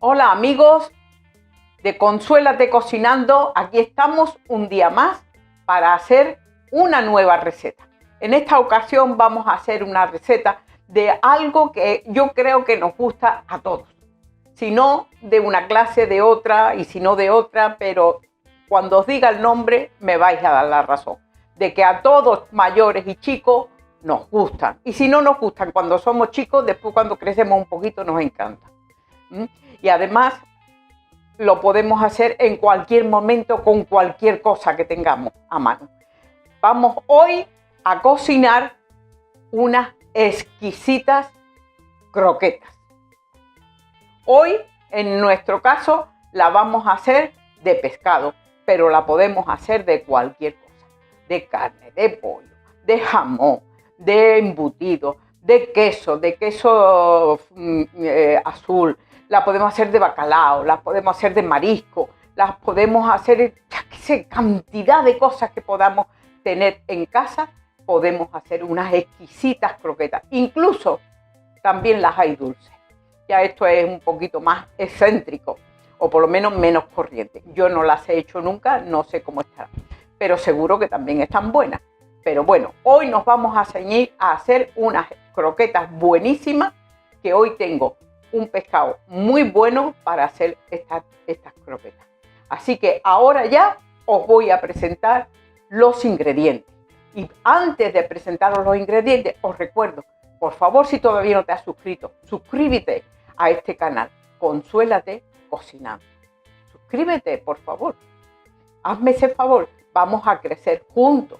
Hola amigos de Consuélate Cocinando, aquí estamos un día más para hacer una nueva receta. En esta ocasión vamos a hacer una receta de algo que yo creo que nos gusta a todos. Si no de una clase, de otra, y si no de otra, pero cuando os diga el nombre me vais a dar la razón. De que a todos, mayores y chicos, nos gustan. Y si no nos gustan cuando somos chicos, después cuando crecemos un poquito nos encanta. Y además lo podemos hacer en cualquier momento con cualquier cosa que tengamos a mano. Vamos hoy a cocinar unas exquisitas croquetas. Hoy, en nuestro caso, la vamos a hacer de pescado, pero la podemos hacer de cualquier cosa. De carne, de pollo, de jamón, de embutido, de queso azul. La podemos hacer de bacalao, la podemos hacer de marisco, las podemos hacer, cantidad de cosas que podamos tener en casa. Podemos hacer unas exquisitas croquetas. Incluso también las hay dulces. Ya esto es un poquito más excéntrico, o por lo menos menos corriente. Yo no las he hecho nunca, no sé cómo estarán, pero seguro que también están buenas. Pero bueno, hoy nos vamos a ceñir a hacer unas croquetas buenísimas, que hoy tengo un pescado muy bueno para hacer estas croquetas. Así que ahora ya os voy a presentar los ingredientes. Y antes de presentaros los ingredientes, os recuerdo, por favor, si todavía no te has suscrito, suscríbete a este canal, Consuélate Cocinando. Suscríbete, por favor. Hazme ese favor, vamos a crecer juntos,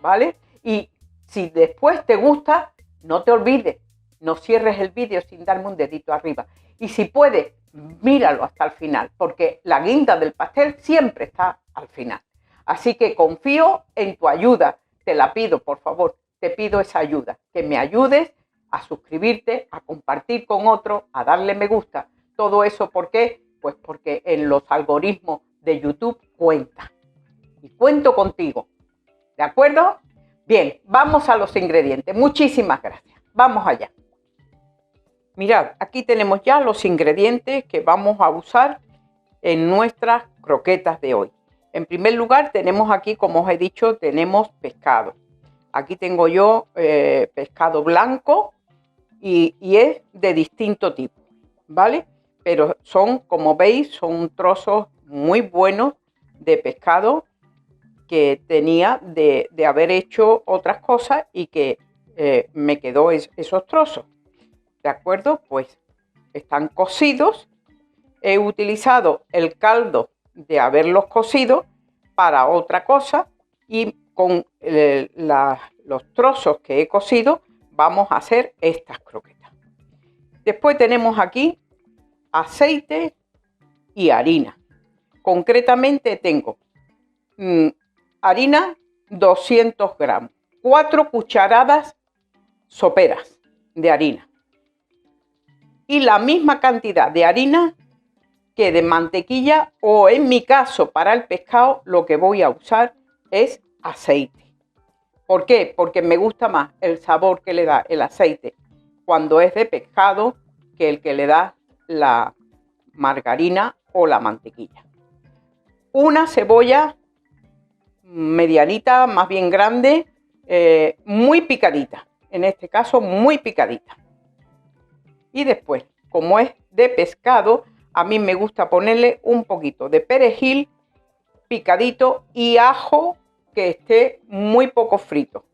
¿vale? Y si después te gusta, no te olvides, no cierres el vídeo sin darme un dedito arriba. Y si puedes, míralo hasta el final, porque la guinda del pastel siempre está al final. Así que confío en tu ayuda, te la pido, por favor, te pido esa ayuda, que me ayudes a suscribirte, a compartir con otros, a darle me gusta. Todo eso, ¿por qué? Pues porque en los algoritmos de YouTube cuenta. Y cuento contigo, ¿de acuerdo? Bien, vamos a los ingredientes. Muchísimas gracias. Vamos allá. Mirad, aquí tenemos ya los ingredientes que vamos a usar en nuestras croquetas de hoy. En primer lugar tenemos aquí, como os he dicho, tenemos pescado. Aquí tengo yo pescado blanco y es de distinto tipo, ¿vale? Pero son, como veis, son trozos muy buenos de pescado que tenía de haber hecho otras cosas y que me quedó esos trozos. ¿De acuerdo? Pues están cocidos. He utilizado el caldo de haberlos cocido para otra cosa y con los trozos que he cocido vamos a hacer estas croquetas. Después tenemos aquí aceite y harina. Concretamente tengo harina 200 gramos, 4 cucharadas soperas de harina. Y la misma cantidad de harina que de mantequilla, o en mi caso para el pescado lo que voy a usar es aceite. ¿Por qué? Porque me gusta más el sabor que le da el aceite cuando es de pescado que el que le da la margarina o la mantequilla. Una cebolla medianita, más bien grande, muy picadita. En este caso muy picadita. Y después, como es de pescado, a mí me gusta ponerle un poquito de perejil picadito y ajo que esté muy poco frito.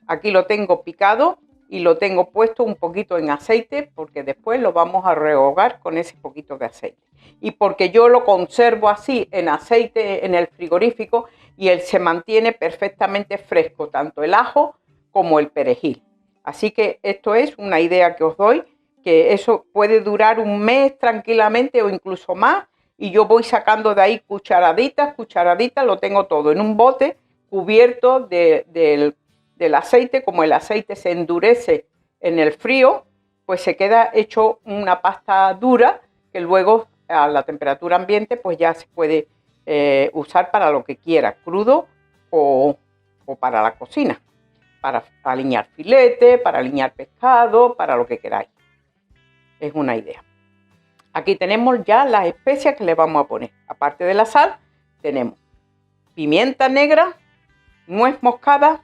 Aquí lo tengo picado y lo tengo puesto un poquito en aceite porque después lo vamos a rehogar con ese poquito de aceite. Y porque yo lo conservo así en aceite en el frigorífico y él se mantiene perfectamente fresco, tanto el ajo como el perejil. Así que esto es una idea que os doy, que eso puede durar un mes tranquilamente o incluso más, y yo voy sacando de ahí cucharaditas, lo tengo todo en un bote cubierto del aceite. Como el aceite se endurece en el frío, pues se queda hecho una pasta dura que luego a la temperatura ambiente pues ya se puede usar para lo que quiera, crudo o para la cocina, para aliñar filete, para aliñar pescado, para lo que queráis. Es una idea. Aquí tenemos ya las especias que le vamos a poner. Aparte de la sal, tenemos pimienta negra, nuez moscada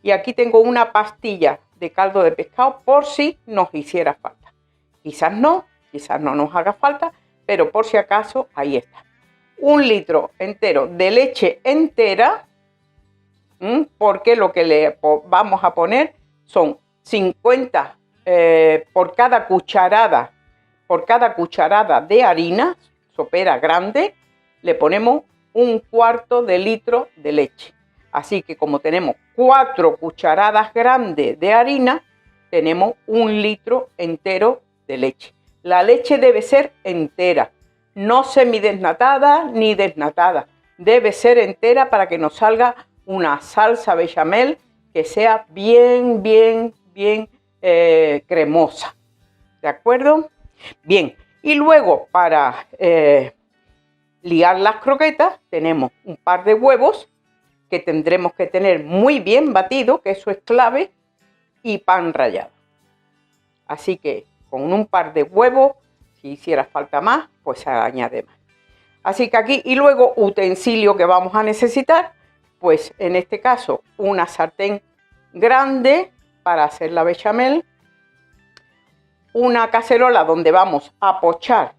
y aquí tengo una pastilla de caldo de pescado por si nos hiciera falta. Quizás no nos haga falta, pero por si acaso, ahí está. 1 litro entero de leche entera, porque lo que le vamos a poner son 50 por cada cucharada de harina sopera grande, le ponemos 1/4 de litro de leche. Así que como tenemos 4 cucharadas grandes de harina, tenemos 1 litro entero de leche. La leche debe ser entera, no semidesnatada ni desnatada. Debe ser entera para que nos salga una salsa bechamel que sea bien cremosa. ¿De acuerdo? Bien, y luego para liar las croquetas tenemos un par de huevos que tendremos que tener muy bien batido, que eso es clave, y pan rallado. Así que con un par de huevos, si hiciera falta más, pues se añade más. Así que aquí, y luego utensilio que vamos a necesitar, pues en este caso una sartén grande para hacer la bechamel, una cacerola donde vamos a pochar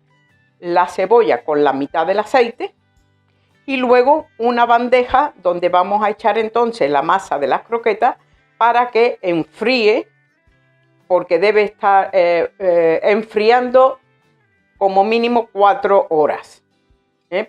la cebolla con la mitad del aceite y luego una bandeja donde vamos a echar entonces la masa de las croquetas para que enfríe, porque debe estar enfriando como mínimo 4 horas,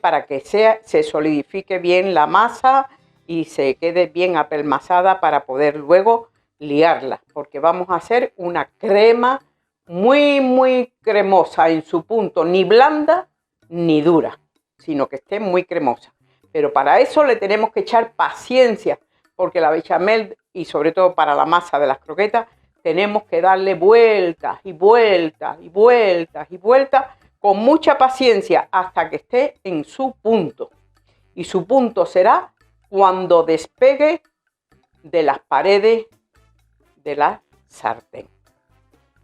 para que se solidifique bien la masa y se quede bien apelmazada para poder luego liarla, porque vamos a hacer una crema muy cremosa en su punto, ni blanda ni dura, sino que esté muy cremosa. Pero para eso le tenemos que echar paciencia, porque la bechamel, y sobre todo para la masa de las croquetas, tenemos que darle vueltas y vueltas y vueltas y vueltas con mucha paciencia hasta que esté en su punto. Y su punto será cuando despegue de las paredes de la sartén.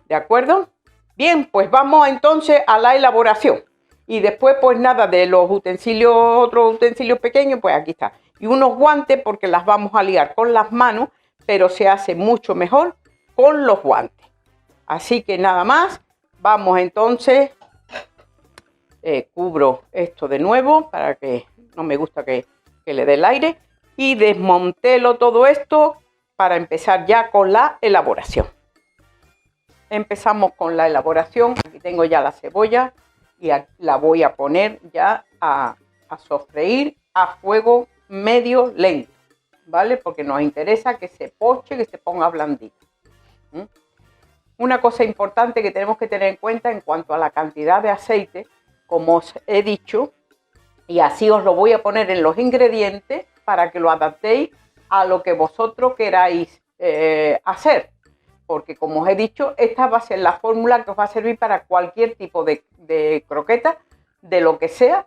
¿De acuerdo? Bien, pues vamos entonces a la elaboración. Y después, pues nada, de los utensilios, otros utensilios pequeños, pues aquí está. Y unos guantes porque las vamos a liar con las manos, pero se hace mucho mejor con los guantes. Así que nada más, vamos entonces, cubro esto de nuevo para que no me gusta que le dé el aire. Y desmontelo todo esto para empezar ya con la elaboración. Empezamos con la elaboración. Aquí tengo ya la cebolla y la voy a poner ya a sofreír a fuego medio lento, ¿vale? Porque nos interesa que se poche, que se ponga blandito. Una cosa importante que tenemos que tener en cuenta en cuanto a la cantidad de aceite, como os he dicho, y así os lo voy a poner en los ingredientes para que lo adaptéis a lo que vosotros queráis hacer. Porque como os he dicho, esta va a ser la fórmula que os va a servir para cualquier tipo de croqueta, de lo que sea.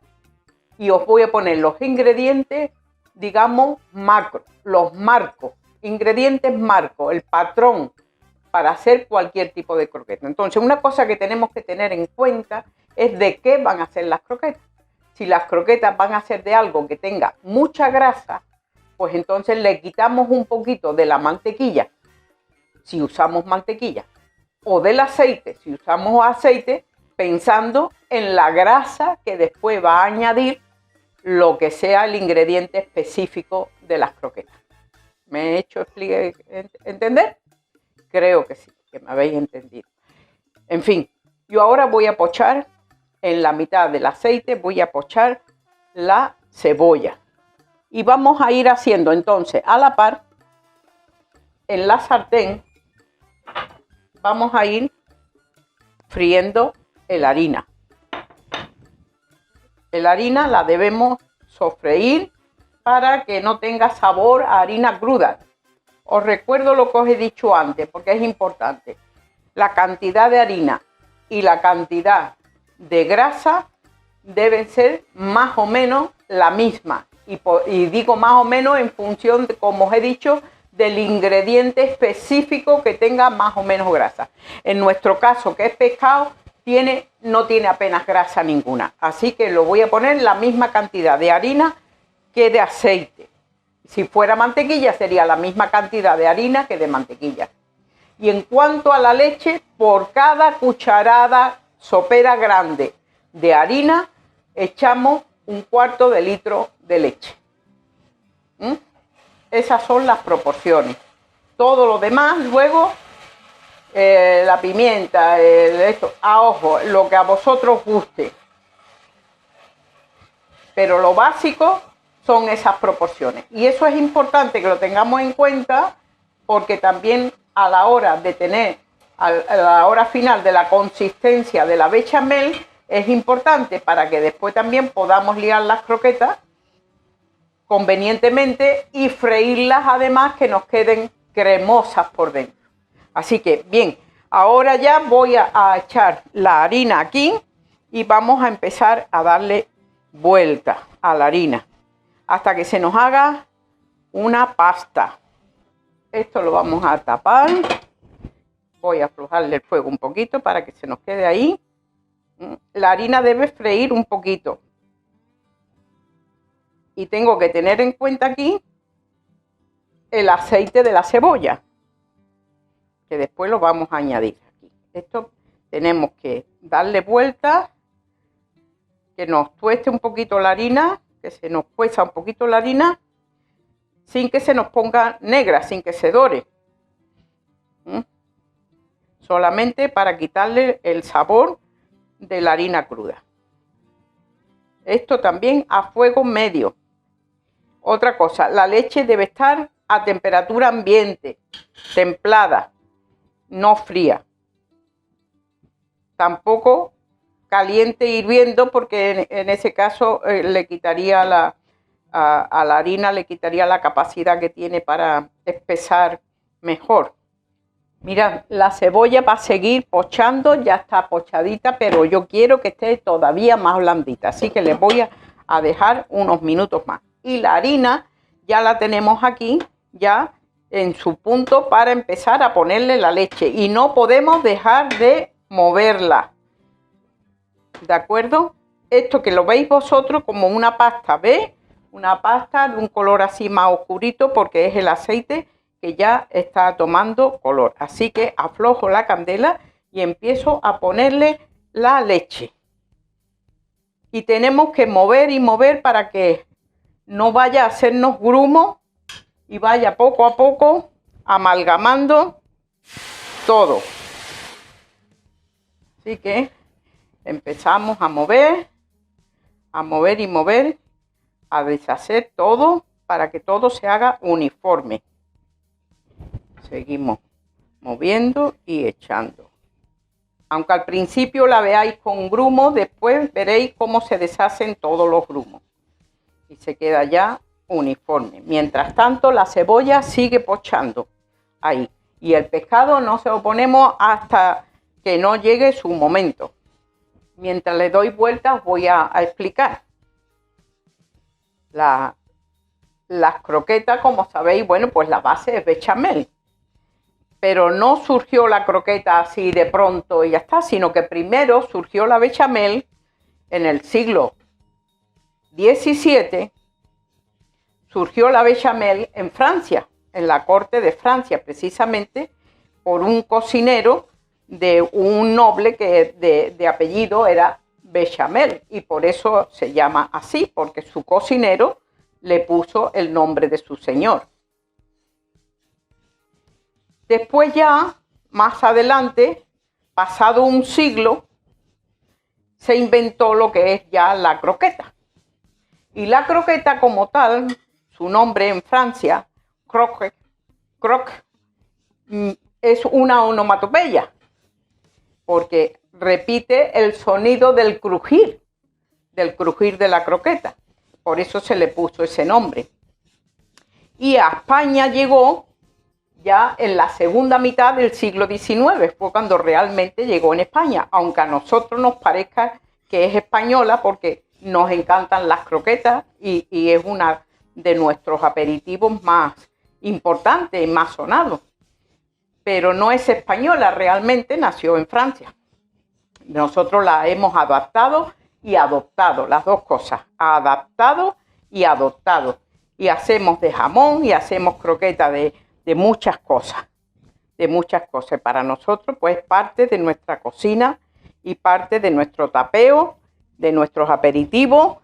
Y os voy a poner los ingredientes, digamos, macro, los marcos, ingredientes marcos, el patrón para hacer cualquier tipo de croqueta. Entonces, una cosa que tenemos que tener en cuenta es de qué van a ser las croquetas. Si las croquetas van a ser de algo que tenga mucha grasa, pues entonces le quitamos un poquito de la mantequilla, si usamos mantequilla, o del aceite, si usamos aceite, pensando en la grasa que después va a añadir lo que sea el ingrediente específico de las croquetas. ¿Me he hecho entender? Creo que sí, que me habéis entendido. En fin, yo ahora voy a pochar en la mitad del aceite, voy a pochar la cebolla. Y vamos a ir haciendo entonces a la par, en la sartén, vamos a ir friendo la harina. La harina la debemos sofreír para que no tenga sabor a harina cruda. Os recuerdo lo que os he dicho antes porque es importante. La cantidad de harina y la cantidad de grasa deben ser más o menos la misma. Y digo más o menos en función, como os he dicho, del ingrediente específico que tenga más o menos grasa. En nuestro caso, que es pescado, no tiene apenas grasa ninguna. Así que lo voy a poner la misma cantidad de harina que de aceite. Si fuera mantequilla sería la misma cantidad de harina que de mantequilla. Y en cuanto a la leche, por cada cucharada sopera grande de harina echamos 1/4 de litro de leche. Esas son las proporciones. Todo lo demás luego, la pimienta, esto, a ojo, lo que a vosotros guste. Pero lo básico son esas proporciones. Y eso es importante que lo tengamos en cuenta, porque también a la hora de tener, a la hora final de la consistencia de la bechamel, es importante para que después también podamos liar las croquetas convenientemente y freírlas además, que nos queden cremosas por dentro. Así que bien, ahora ya voy a echar la harina aquí y vamos a empezar a darle vuelta a la harina hasta que se nos haga una pasta. Esto lo vamos a tapar. Voy a aflojarle el fuego un poquito para que se nos quede ahí. La harina debe freír un poquito. Y tengo que tener en cuenta aquí el aceite de la cebolla, que después lo vamos a añadir aquí. Esto tenemos que darle vuelta, que nos tueste un poquito la harina, que se nos cueza un poquito la harina, sin que se nos ponga negra, sin que se dore. Solamente para quitarle el sabor de la harina cruda. Esto también a fuego medio. Otra cosa, la leche debe estar a temperatura ambiente, templada, no fría. Tampoco caliente hirviendo, porque en ese caso le quitaría a la harina, le quitaría la capacidad que tiene para espesar mejor. Mirad, la cebolla va a seguir pochando, ya está pochadita, pero yo quiero que esté todavía más blandita, así que les voy a dejar unos minutos más. Y la harina ya la tenemos aquí, ya en su punto para empezar a ponerle la leche. Y no podemos dejar de moverla. ¿De acuerdo? Esto que lo veis vosotros como una pasta, ¿ves? Una pasta de un color así más oscurito, porque es el aceite que ya está tomando color. Así que aflojo la candela y empiezo a ponerle la leche. Y tenemos que mover y mover para que no vaya a hacernos grumo y vaya poco a poco amalgamando todo. Así que empezamos a mover y mover, a deshacer todo para que todo se haga uniforme. Seguimos moviendo y echando. Aunque al principio la veáis con grumo, después veréis cómo se deshacen todos los grumos. Y se queda ya uniforme. Mientras tanto, la cebolla sigue pochando ahí. Y el pescado no se lo ponemos hasta que no llegue su momento. Mientras le doy vueltas, os voy a explicar. Las croquetas, como sabéis, bueno, pues la base es bechamel. Pero no surgió la croqueta así de pronto y ya está, sino que primero surgió la bechamel en el siglo XVII. Surgió la bechamel en Francia, en la corte de Francia, precisamente por un cocinero de un noble que de apellido era Bechamel, y por eso se llama así, porque su cocinero le puso el nombre de su señor. Después ya, más adelante, pasado un siglo, se inventó lo que es ya la croqueta. Y la croqueta como tal, su nombre en Francia, croque, es una onomatopeya, porque repite el sonido del crujir de la croqueta. Por eso se le puso ese nombre. Y a España llegó ya en la segunda mitad del siglo XIX, fue cuando realmente llegó en España, aunque a nosotros nos parezca que es española porque nos encantan las croquetas y es una de nuestros aperitivos más importantes y más sonados. Pero no es española, realmente nació en Francia. Nosotros la hemos adaptado y adoptado, las dos cosas, adaptado y adoptado. Y hacemos de jamón y hacemos croquetas de muchas cosas, de muchas cosas. Para nosotros, pues, parte de nuestra cocina y parte de nuestro tapeo, de nuestros aperitivos,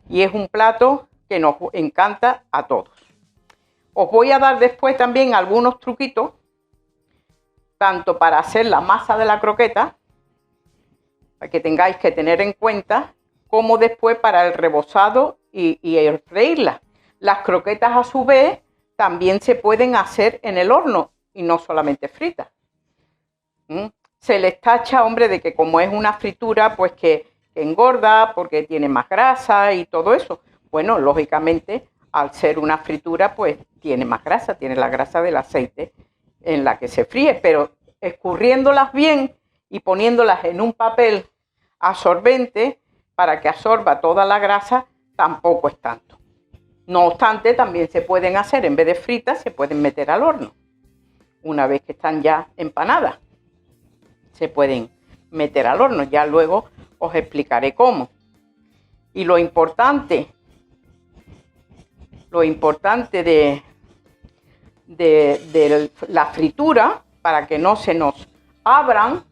y es un plato que nos encanta a todos. Os voy a dar después también algunos truquitos, tanto para hacer la masa de la croqueta, para que tengáis que tener en cuenta, como después para el rebozado y el freírla. Las croquetas, a su vez, también se pueden hacer en el horno y no solamente fritas. Se les tacha, hombre, de que como es una fritura, pues que engorda porque tiene más grasa y todo eso. Bueno, lógicamente, al ser una fritura, pues tiene más grasa, tiene la grasa del aceite en la que se fríe, pero escurriéndolas bien y poniéndolas en un papel absorbente para que absorba toda la grasa, tampoco es tanto. No obstante, también se pueden hacer, en vez de fritas, se pueden meter al horno. Una vez que están ya empanadas, se pueden meter al horno. Ya luego os explicaré cómo. Y lo importante de la fritura, para que no se nos abran,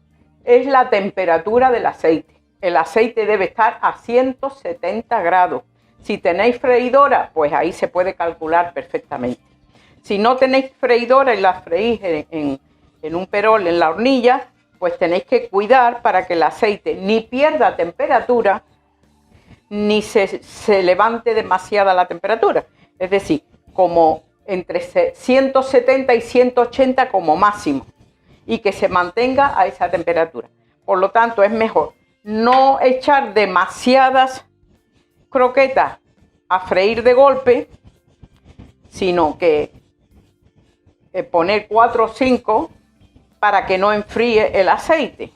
es la temperatura del aceite. El aceite debe estar a 170 grados. Si tenéis freidora, pues ahí se puede calcular perfectamente. Si no tenéis freidora y la freís en un perol, en la hornilla, pues tenéis que cuidar para que el aceite ni pierda temperatura, ni se levante demasiada la temperatura. Es decir, como entre 170 y 180 como máximo, y que se mantenga a esa temperatura. Por lo tanto, es mejor no echar demasiadas croquetas a freír de golpe, sino que poner 4 o 5 para que no enfríe el aceite.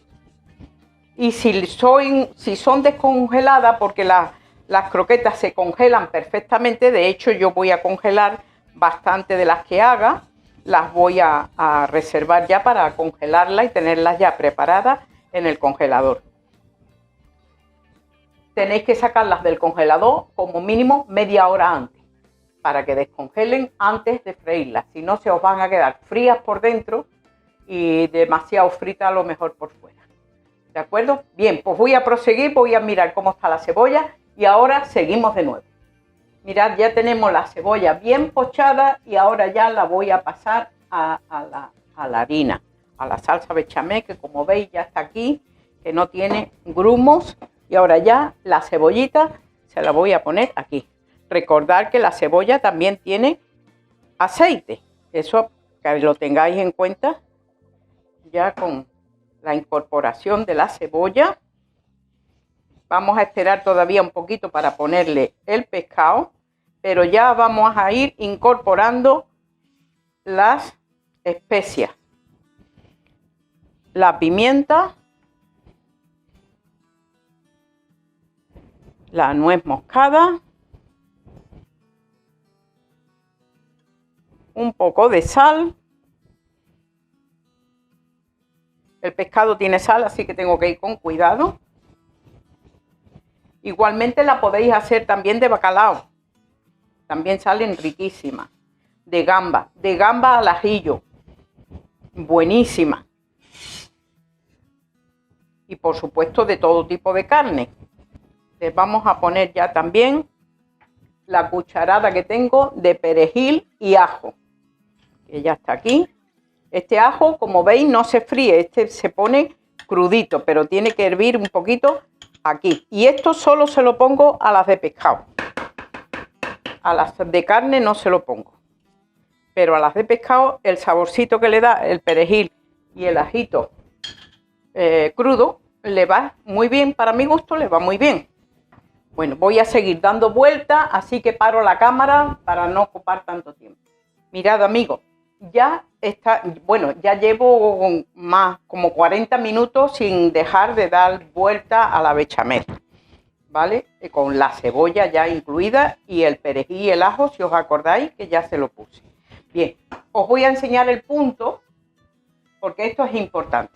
Y si son descongeladas, porque las croquetas se congelan perfectamente, de hecho yo voy a congelar bastante de las que haga, las voy a reservar ya para congelarlas y tenerlas ya preparadas en el congelador. Tenéis que sacarlas del congelador como mínimo media hora antes, para que descongelen antes de freírlas. Si no, se os van a quedar frías por dentro y demasiado fritas a lo mejor por fuera. ¿De acuerdo? Bien, pues voy a proseguir, voy a mirar cómo está la cebolla y ahora seguimos de nuevo. Mirad, ya tenemos la cebolla bien pochada y ahora ya la voy a pasar a la harina, a la salsa bechamel, que como veis ya está aquí, que no tiene grumos. Y ahora ya la cebollita se la voy a poner aquí. Recordad que la cebolla también tiene aceite. Eso que lo tengáis en cuenta ya con la incorporación de la cebolla. Vamos a esperar todavía un poquito para ponerle el pescado, pero ya vamos a ir incorporando las especias. La pimienta, la nuez moscada, un poco de sal. El pescado tiene sal, así que tengo que ir con cuidado. Igualmente la podéis hacer también de bacalao. También salen riquísimas. De gamba al ajillo. Buenísima. Y por supuesto de todo tipo de carne. Les vamos a poner ya también la cucharada que tengo de perejil y ajo, que ya está aquí. Este ajo, como veis, no se fríe, este se pone crudito, pero tiene que hervir un poquito aquí. Y esto solo se lo pongo a las de pescado. A las de carne no se lo pongo. Pero a las de pescado, el saborcito que le da el perejil y el ajito crudo, le va muy bien, para mi gusto le va muy bien. Bueno, voy a seguir dando vueltas, así que paro la cámara para no ocupar tanto tiempo. Mirad, amigos, ya está, bueno, ya llevo más como 40 minutos sin dejar de dar vuelta a la bechamel, ¿vale? Con la cebolla ya incluida y el perejil y el ajo, si os acordáis, que ya se lo puse. Bien, os voy a enseñar el punto, porque esto es importante.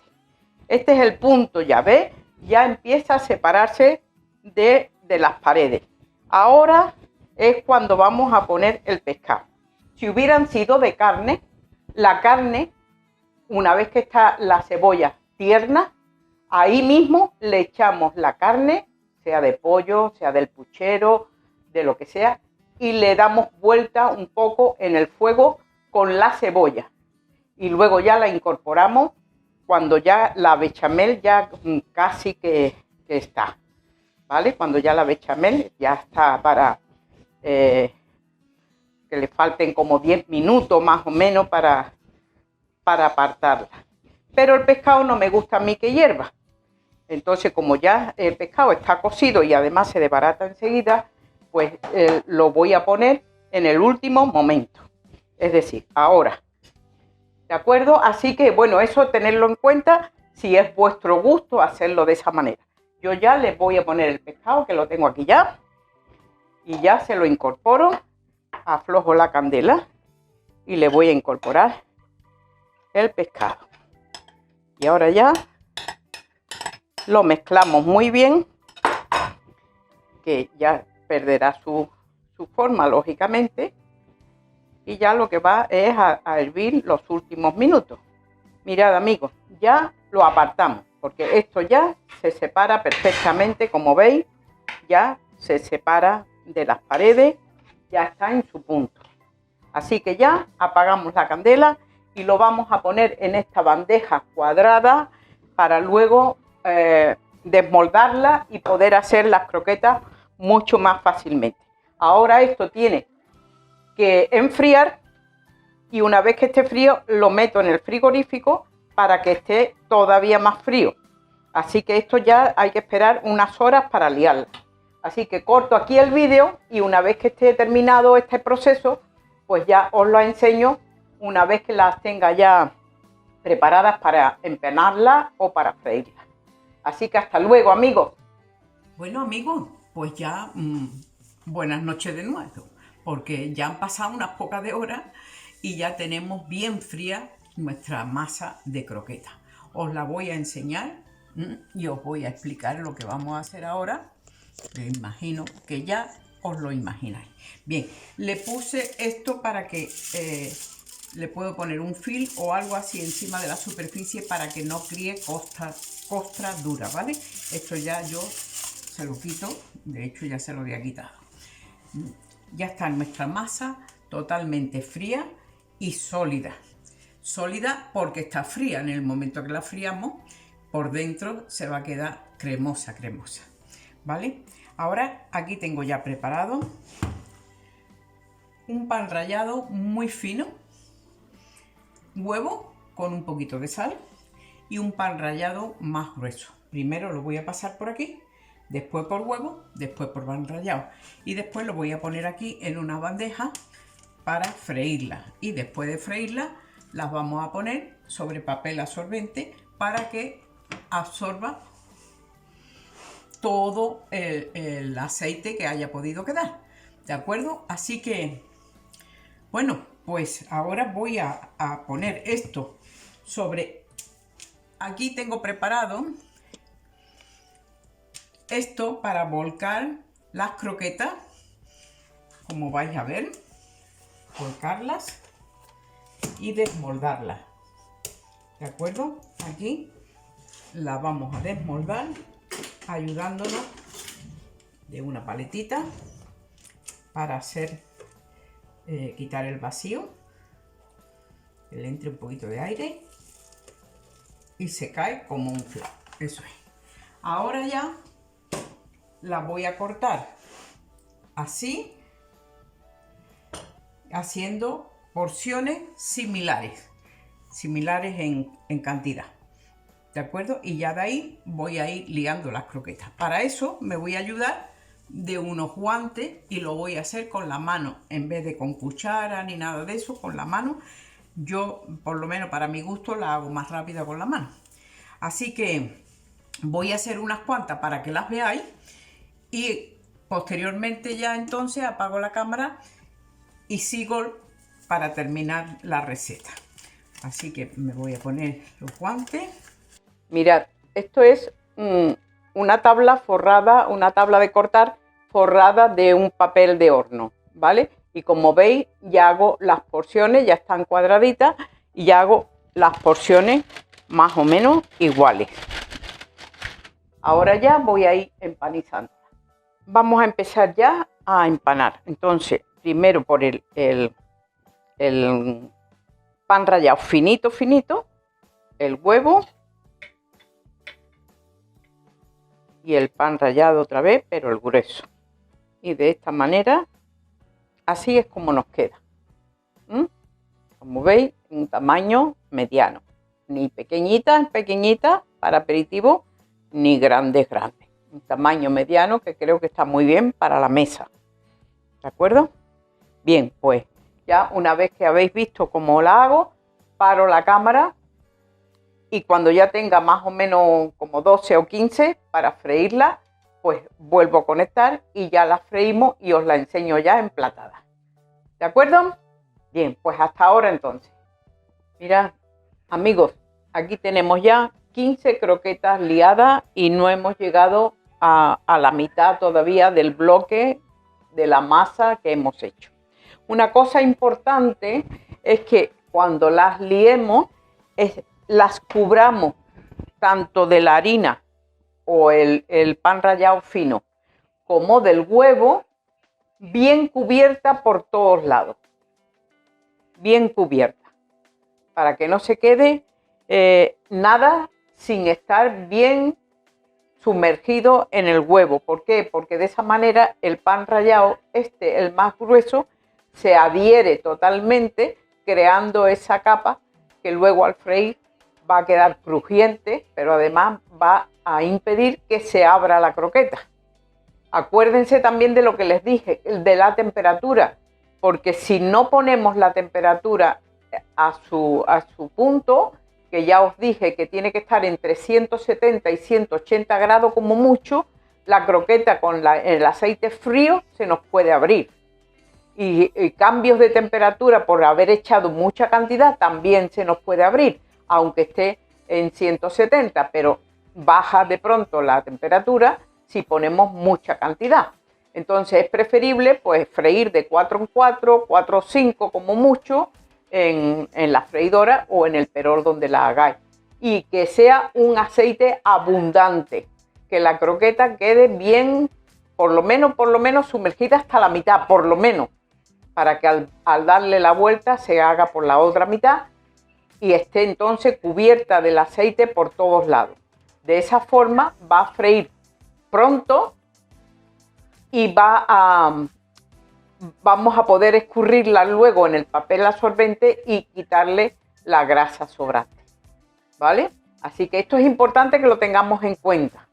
Este es el punto, ya ves, ya empieza a separarse de las paredes. Ahora es cuando vamos a poner el pescado. Si hubieran sido de carne, la carne, una vez que está la cebolla tierna, ahí mismo le echamos la carne, sea de pollo, sea del puchero, de lo que sea, y le damos vuelta un poco en el fuego con la cebolla. Y luego ya la incorporamos cuando ya la bechamel ya casi que está, ¿vale? Cuando ya la bechamel ya está para que le falten como 10 minutos más o menos para apartarla. Pero el pescado no me gusta a mí que hierva. Entonces, como ya el pescado está cocido y además se desbarata enseguida, pues lo voy a poner en el último momento. Es decir, ahora. ¿De acuerdo? Así que, bueno, eso tenerlo en cuenta si es vuestro gusto hacerlo de esa manera. Yo ya les voy a poner el pescado, que lo tengo aquí ya. Y ya se lo incorporo. Aflojo la candela y le voy a incorporar el pescado. Y ahora ya lo mezclamos muy bien, que ya perderá su forma, lógicamente. Y ya lo que va es a hervir los últimos minutos. Mirad, amigos, ya lo apartamos, porque esto ya se separa perfectamente, como veis, ya se separa de las paredes, ya está en su punto. Así que ya apagamos la candela y lo vamos a poner en esta bandeja cuadrada para luego desmoldarla y poder hacer las croquetas mucho más fácilmente. Ahora esto tiene que enfriar y una vez que esté frío lo meto en el frigorífico para que esté todavía más frío. Así que esto ya hay que esperar unas horas para liarla. Así que corto aquí el vídeo y una vez que esté terminado este proceso, pues ya os lo enseño una vez que las tenga ya preparadas para empanarlas o para freírlas. Así que hasta luego, amigos. Bueno, amigos, pues ya buenas noches de nuevo, porque ya han pasado unas pocas de horas y ya tenemos bien fría nuestra masa de croqueta. Os la voy a enseñar y os voy a explicar lo que vamos a hacer ahora. Me imagino que ya os lo imagináis. Bien, le puse esto para que le puedo poner un film o algo así encima de la superficie para que no críe costras duras, ¿vale? Esto ya yo se lo quito, de hecho ya se lo había quitado. Ya está nuestra masa totalmente fría y sólida. Sólida porque está fría. En el momento que la friamos, por dentro se va a quedar cremosa, ¿vale? Ahora aquí tengo ya preparado un pan rallado muy fino, huevo con un poquito de sal y un pan rallado más grueso. Primero lo voy a pasar por aquí, después por huevo, después por pan rallado y después lo voy a poner aquí en una bandeja para freírla, y después de freírla las vamos a poner sobre papel absorbente para que absorba todo el aceite que haya podido quedar, ¿de acuerdo? Así que, bueno, pues ahora voy a poner esto sobre... Aquí tengo preparado esto para volcar las croquetas, como vais a ver, volcarlas y desmoldarlas, ¿de acuerdo? Aquí la vamos a desmoldar ayudándonos de una paletita para hacer quitar el vacío, que le entre un poquito de aire y se cae como un clavo. Eso es. Ahora ya la voy a cortar así, haciendo porciones similares en cantidad, ¿de acuerdo? Y ya de ahí voy a ir liando las croquetas. Para eso me voy a ayudar de unos guantes y lo voy a hacer con la mano, en vez de con cuchara ni nada de eso, con la mano. Yo, por lo menos para mi gusto, la hago más rápida con la mano. Así que voy a hacer unas cuantas para que las veáis y posteriormente ya entonces apago la cámara y sigo para terminar la receta. Así que me voy a poner los guantes. Mirad, esto es una tabla forrada, una tabla de cortar forrada de un papel de horno, ¿vale? Y como veis, ya hago las porciones, ya están cuadraditas y ya hago las porciones más o menos iguales. Ahora ya voy a ir empanizando. Vamos a empezar ya a empanar. Entonces, primero por el pan rallado finito, finito, el huevo y el pan rallado otra vez, pero el grueso. Y de esta manera, así es como nos queda. Como veis, un tamaño mediano. Ni pequeñitas, pequeñitas para aperitivo, ni grandes, grandes. Un tamaño mediano que creo que está muy bien para la mesa. ¿De acuerdo? Bien, pues ya una vez que habéis visto cómo la hago, paro la cámara y cuando ya tenga más o menos como 12 o 15 para freírla, pues vuelvo a conectar y ya la freímos y os la enseño ya emplatada. ¿De acuerdo? Bien, pues hasta ahora entonces. Mirad, amigos, aquí tenemos ya 15 croquetas liadas y no hemos llegado a la mitad todavía del bloque de la masa que hemos hecho. Una cosa importante es que cuando las liemos, las cubramos tanto de la harina o el pan rallado fino como del huevo, bien cubierta por todos lados. Bien cubierta, para que no se quede nada sin estar bien sumergido en el huevo. ¿Por qué? Porque de esa manera el pan rallado, el más grueso, se adhiere totalmente, creando esa capa que luego al freír va a quedar crujiente, pero además va a impedir que se abra la croqueta. Acuérdense también de lo que les dije, de la temperatura, porque si no ponemos la temperatura a su punto, que ya os dije que tiene que estar entre 170 y 180 grados como mucho, la croqueta con el aceite frío se nos puede abrir. Y cambios de temperatura por haber echado mucha cantidad también se nos puede abrir, aunque esté en 170, pero baja de pronto la temperatura si ponemos mucha cantidad. Entonces es preferible pues freír de 4 en 4, 4 o 5 como mucho en la freidora o en el perol donde la hagáis. Y que sea un aceite abundante, que la croqueta quede bien, por lo menos sumergida hasta la mitad, por lo menos, para que al darle la vuelta se haga por la otra mitad y esté entonces cubierta del aceite por todos lados. De esa forma va a freír pronto y vamos a poder escurrirla luego en el papel absorbente y quitarle la grasa sobrante, ¿vale? Así que esto es importante que lo tengamos en cuenta.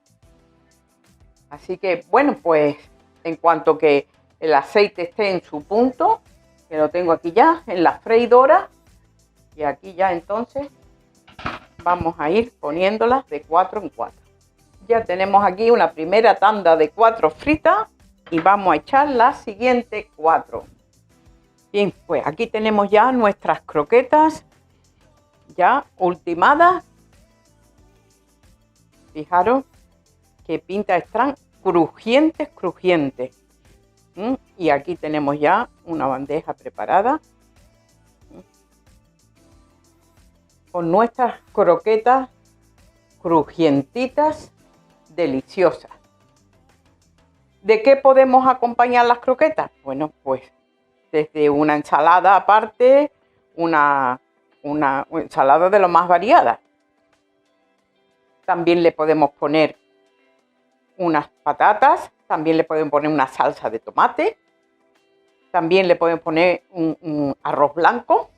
Así que, bueno, pues en cuanto que el aceite esté en su punto, que lo tengo aquí ya en la freidora, y aquí ya entonces vamos a ir poniéndolas de 4 en 4. Ya tenemos aquí una primera tanda de 4 fritas y vamos a echar las siguientes 4. Bien, pues aquí tenemos ya nuestras croquetas ya ultimadas. Fijaros qué pinta, están crujientes, crujientes. Y aquí tenemos ya una bandeja preparada con nuestras croquetas crujientitas, deliciosas. ¿De qué podemos acompañar las croquetas? Bueno, pues desde una ensalada aparte, una ensalada de lo más variada. También le podemos poner unas patatas, también le podemos poner una salsa de tomate, también le podemos poner un arroz blanco.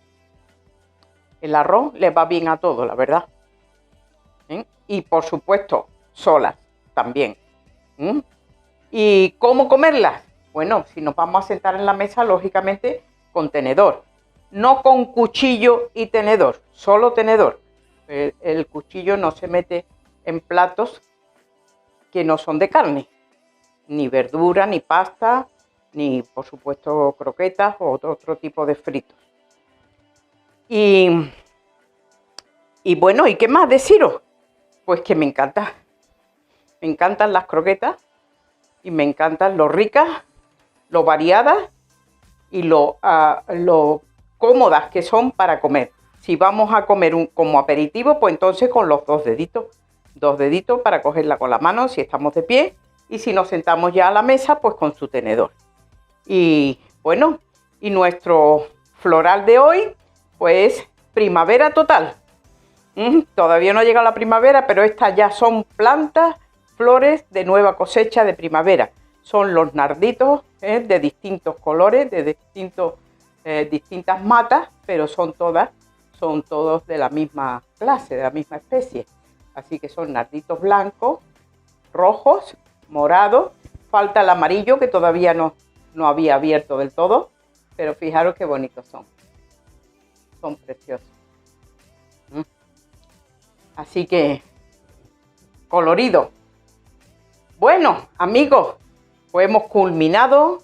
El arroz le va bien a todo, la verdad. Y por supuesto, solas también. ¿Y cómo comerlas? Bueno, si nos vamos a sentar en la mesa, lógicamente con tenedor. No con cuchillo y tenedor, solo tenedor. El cuchillo no se mete en platos que no son de carne. Ni verdura, ni pasta, ni por supuesto croquetas o otro tipo de fritos. Y bueno, ¿y qué más deciros? Pues que me encanta Me encantan las croquetas y me encantan lo ricas, lo variadas y lo cómodas que son para comer. Si vamos a comer como aperitivo, pues entonces con los dos deditos para cogerla con la mano si estamos de pie, y si nos sentamos ya a la mesa, pues con su tenedor. Y bueno, y nuestro floral de hoy, pues primavera total. Todavía no ha llegado la primavera, pero estas ya son plantas, flores de nueva cosecha de primavera. Son los narditos de distintos colores, de distintas matas, pero son todos de la misma clase, de la misma especie. Así que son narditos blancos, rojos, morados. Falta el amarillo, que todavía no había abierto del todo, pero fijaros qué bonitos son. Son preciosos. Así que, colorido. Bueno, amigos, pues hemos culminado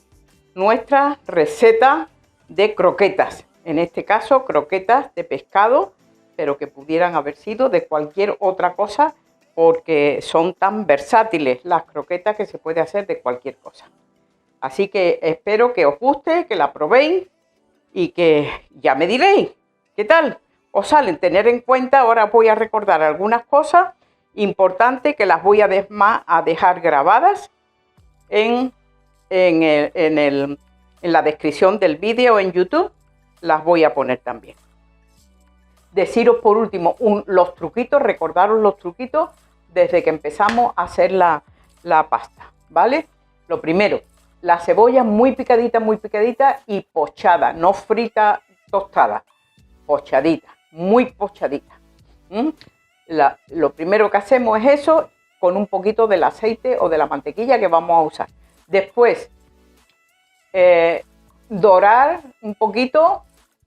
nuestra receta de croquetas. En este caso, croquetas de pescado, pero que pudieran haber sido de cualquier otra cosa, porque son tan versátiles las croquetas que se puede hacer de cualquier cosa. Así que espero que os guste, que la probéis y que ya me diréis qué tal os salen. Tener en cuenta, ahora voy a recordar algunas cosas importantes que las voy a dejar grabadas en la descripción del vídeo en YouTube. Las voy a poner también. Deciros por último los truquitos, recordaros los truquitos desde que empezamos a hacer la pasta, ¿vale? Lo primero, la cebolla muy picadita y pochada, no frita, tostada, pochadita, muy pochadita. Lo primero que hacemos es eso, con un poquito del aceite o de la mantequilla que vamos a usar. Después, dorar un poquito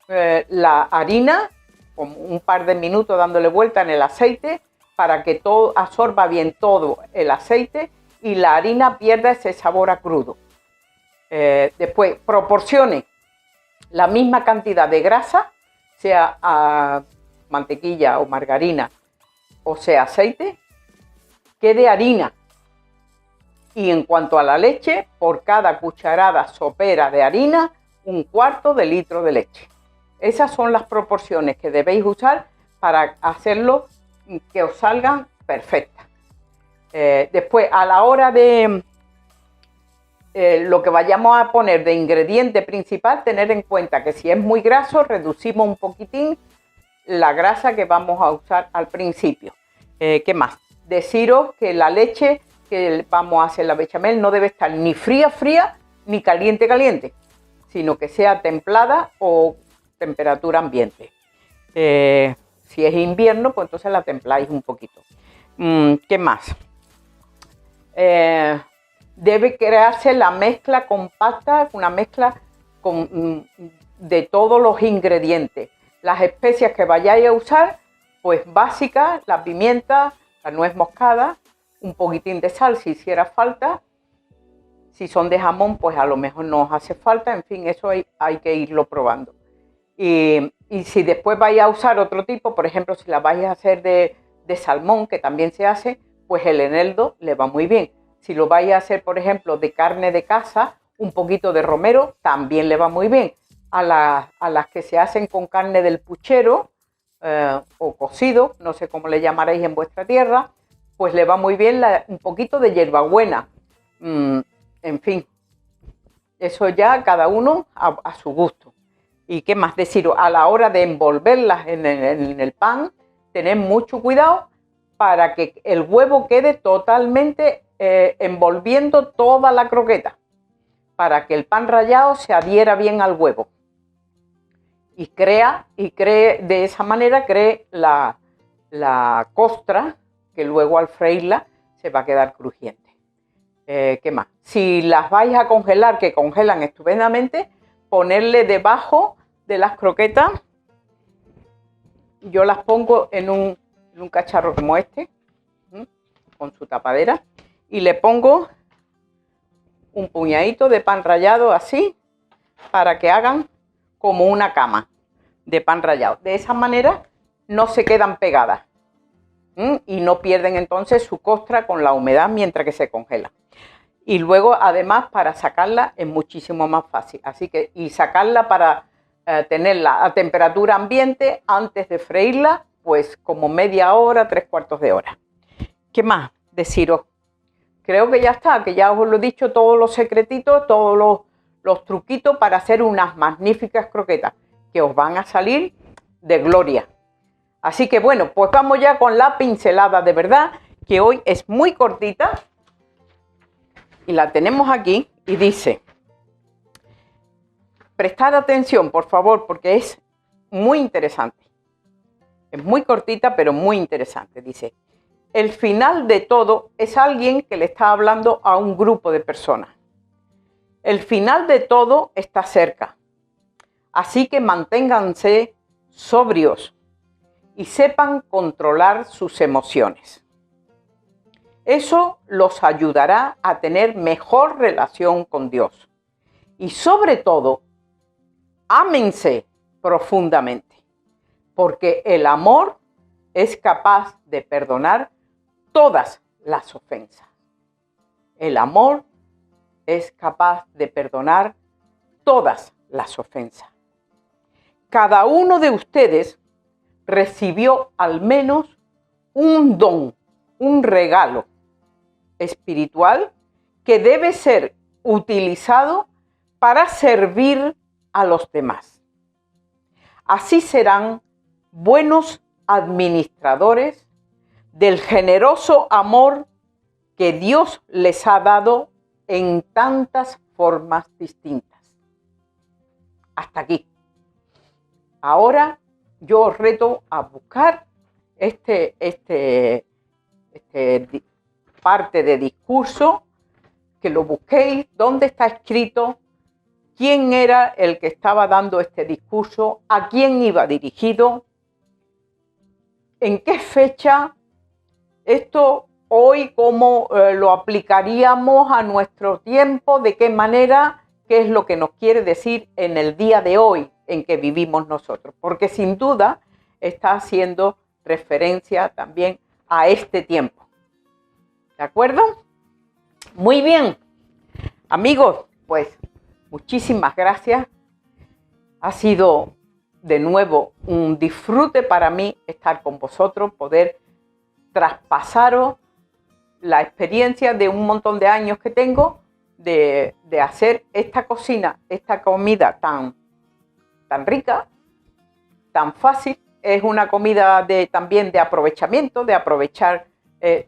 la harina, como un par de minutos dándole vuelta en el aceite, para que todo absorba bien todo el aceite y la harina pierda ese sabor a crudo. Después, proporcione la misma cantidad de grasa, sea mantequilla o margarina, o sea aceite, que de harina. Y en cuanto a la leche, por cada cucharada sopera de harina, 1/4 de litro de leche. Esas son las proporciones que debéis usar para hacerlo que os salgan perfectas. Después, a la hora de lo que vayamos a poner de ingrediente principal, tener en cuenta que si es muy graso, reducimos un poquitín la grasa que vamos a usar al principio. ¿Qué más? Deciros que la leche que vamos a hacer la bechamel no debe estar ni fría ni caliente, sino que sea templada o temperatura ambiente. Si es invierno, pues entonces la templáis un poquito. ¿Qué más? Debe crearse la mezcla compacta, una mezcla de todos los ingredientes. Las especias que vayáis a usar, pues básicas, la pimienta, la nuez moscada, un poquitín de sal si hiciera falta. Si son de jamón, pues a lo mejor no os hace falta. En fin, eso hay que irlo probando. Y si después vais a usar otro tipo, por ejemplo, si la vais a hacer de salmón, que también se hace, pues el eneldo le va muy bien. Si lo vais a hacer, por ejemplo, de carne de casa, un poquito de romero también le va muy bien. A las que se hacen con carne del puchero o cocido, no sé cómo le llamaréis en vuestra tierra, pues le va muy bien un poquito de hierbabuena. En fin, eso ya cada uno a su gusto. ¿Y qué más deciros? A la hora de envolverlas en el pan, tened mucho cuidado para que el huevo quede totalmente envolviendo toda la croqueta, para que el pan rallado se adhiera bien al huevo y cree de esa manera, cree la costra, que luego al freírla se va a quedar crujiente. ¿Qué más? Si las vais a congelar, que congelan estupendamente, ponerle debajo de las croquetas. Yo las pongo en un cacharro como este, con su tapadera, y le pongo un puñadito de pan rallado así, para que hagan como una cama de pan rallado. De esa manera no se quedan pegadas. y no pierden entonces su costra con la humedad mientras que se congela. Y luego, además, para sacarla es muchísimo más fácil. Así que, y sacarla para tenerla a temperatura ambiente antes de freírla, pues como media hora, 3/4 de hora. ¿Qué más deciros? Creo que ya está, que ya os lo he dicho, todos los secretitos, todos los truquitos para hacer unas magníficas croquetas que os van a salir de gloria. Así que bueno, pues vamos ya con la pincelada de verdad, que hoy es muy cortita. Y la tenemos aquí y dice, prestad atención por favor porque es muy interesante. Es muy cortita pero muy interesante. Dice, el final de todo es alguien que le está hablando a un grupo de personas. El final de todo está cerca. Así que manténganse sobrios y sepan controlar sus emociones. Eso los ayudará a tener mejor relación con Dios. Y sobre todo, ámense profundamente, porque el amor es capaz de perdonar todas las ofensas. El amor es capaz de perdonar todas las ofensas. Cada uno de ustedes recibió al menos un don, un regalo espiritual que debe ser utilizado para servir a los demás. Así serán buenos administradores del generoso amor que Dios les ha dado en tantas formas distintas. Hasta aquí. Ahora yo os reto a buscar parte de discurso, que lo busquéis, dónde está escrito, quién era el que estaba dando este discurso, a quién iba dirigido, en qué fecha, esto hoy cómo lo aplicaríamos a nuestro tiempo, de qué manera, qué es lo que nos quiere decir en el día de hoy en que vivimos nosotros, porque sin duda está haciendo referencia también a este tiempo. ¿De acuerdo? Muy bien. Amigos, pues muchísimas gracias. Ha sido de nuevo un disfrute para mí estar con vosotros, poder traspasaros la experiencia de un montón de años que tengo de hacer esta cocina, esta comida tan rica, tan fácil. Es una comida también de aprovechamiento, de aprovechar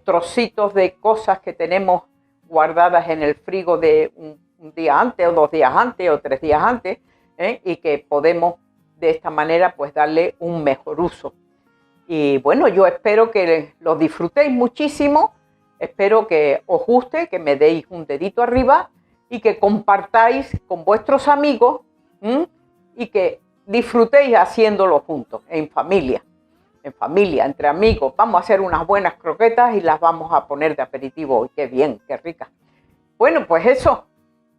trocitos de cosas que tenemos guardadas en el frigo de un día antes o 2 días antes o 3 días antes, y que podemos de esta manera pues darle un mejor uso. Y bueno, yo espero que lo disfrutéis muchísimo, espero que os guste, que me deis un dedito arriba y que compartáis con vuestros amigos y que disfrutéis haciéndolo juntos, en familia, entre amigos. Vamos a hacer unas buenas croquetas y las vamos a poner de aperitivo hoy. Qué bien, qué rica. Bueno, pues eso,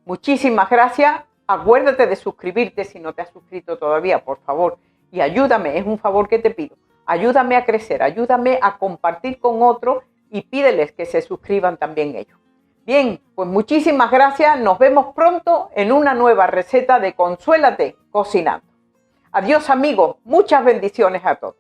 muchísimas gracias. Acuérdate de suscribirte si no te has suscrito todavía, por favor. Y ayúdame, es un favor que te pido. Ayúdame a crecer, ayúdame a compartir con otros y pídeles que se suscriban también ellos. Bien, pues muchísimas gracias. Nos vemos pronto en una nueva receta de Consuélate Cocinando. Adiós amigos, muchas bendiciones a todos.